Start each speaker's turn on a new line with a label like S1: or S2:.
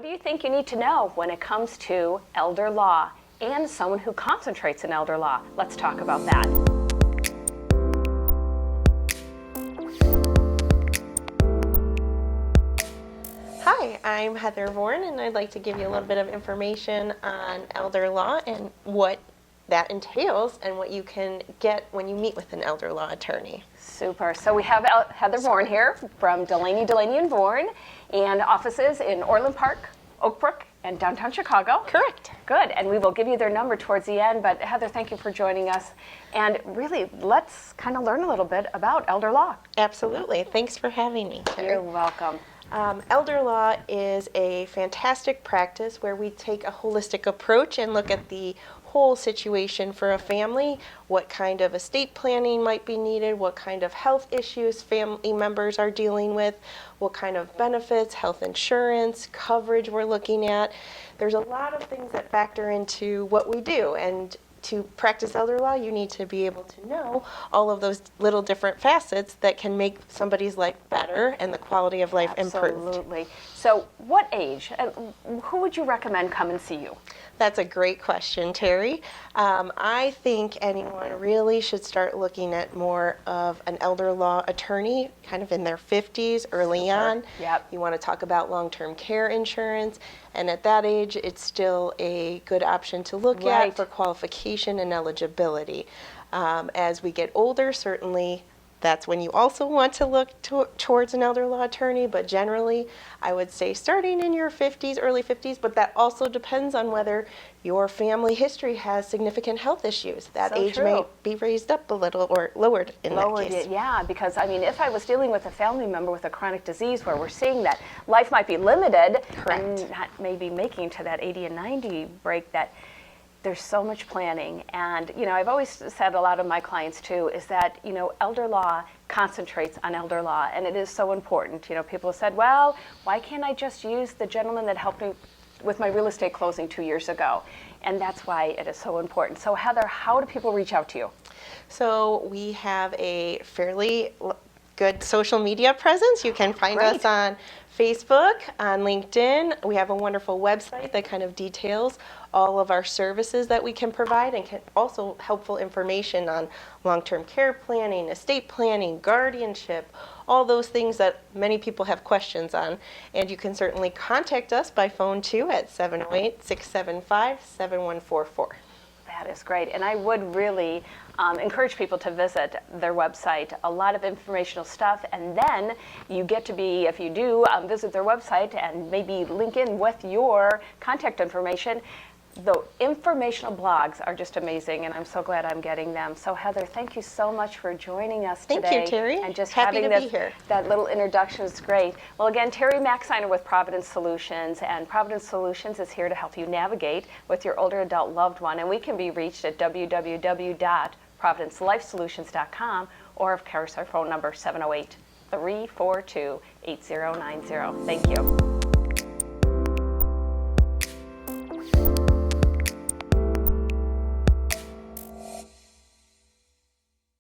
S1: do you think you need to know when it comes to elder law and someone who concentrates in elder law? Let's talk about that.
S2: Hi, I'm Heather Vorn, and I'd like to give you a little bit of information on elder law and what that entails and what you can get when you meet with an elder law attorney.
S1: Super. So we have Heather Vorn here from Delaney & Vorn, and offices in Orland Park, Oak Brook, and downtown Chicago.
S2: Correct.
S1: Good. And we will give you their number towards the end. But Heather, thank you for joining us. And really, let's kind of learn a little bit about elder law.
S2: Absolutely. Thanks for having me, Terry.
S1: You're welcome.
S2: Elder law is a fantastic practice where we take a holistic approach and look at the whole situation for a family, what kind of estate planning might be needed, what kind of health issues family members are dealing with, what kind of benefits, health insurance, coverage we're looking at. There's a lot of things that factor into what we do, and to practice elder law, you need to be able to know all of those little different facets that can make somebody's life better and the quality of life improved.
S1: Absolutely. So what age, who would you recommend come and see you?
S2: That's a great question, Terry. I think anyone really should start looking at more of an elder law attorney, kind of in their 50s, early on.
S1: Yep.
S2: You want to talk about long-term care insurance, and at that age, it's still a good option to look at for qualification and eligibility. As we get older, certainly that's when you also want to look towards an elder law attorney, but generally I would say starting in your 50s, early 50s, but that also depends on whether your family history has significant health issues. That age may be raised up a little or lowered in that case.
S1: Yeah, because I mean, if I was dealing with a family member with a chronic disease where we're seeing that life might be limited and not maybe making to that 80 and 90 break, that there's so much planning. And, you know, I've always said, a lot of my clients too, is that, you know, elder law concentrates on elder law, and it is so important. You know, people have said, well, why can't I just use the gentleman that helped me with my real estate closing 2 years ago? And that's why it is so important. So Heather, how do people reach out to you?
S2: So we have a fairly good social media presence. You can find us on Facebook, on LinkedIn. We have a wonderful website that kind of details all of our services that we can provide, and can also helpful information on long-term care planning, estate planning, guardianship, all those things that many people have questions on. And you can certainly contact us by phone too at 708-675-7144.
S1: That is great. And I would really encourage people to visit their website. A lot of informational stuff. And then you get to be, if you do visit their website and maybe link in with your contact information, the informational blogs are just amazing, and I'm so glad I'm getting them. So Heather, thank you so much for joining us today.
S2: Thank you, Terry.
S1: And just
S2: happy
S1: having
S2: to be here.
S1: That little introduction is great. Well, again, Terry Maxiner with Providence Solutions, and Providence Solutions is here to help you navigate with your older adult loved one, and we can be reached at www.providencelifesolutions.com, or of course our phone number 708-342-8090. Thank you.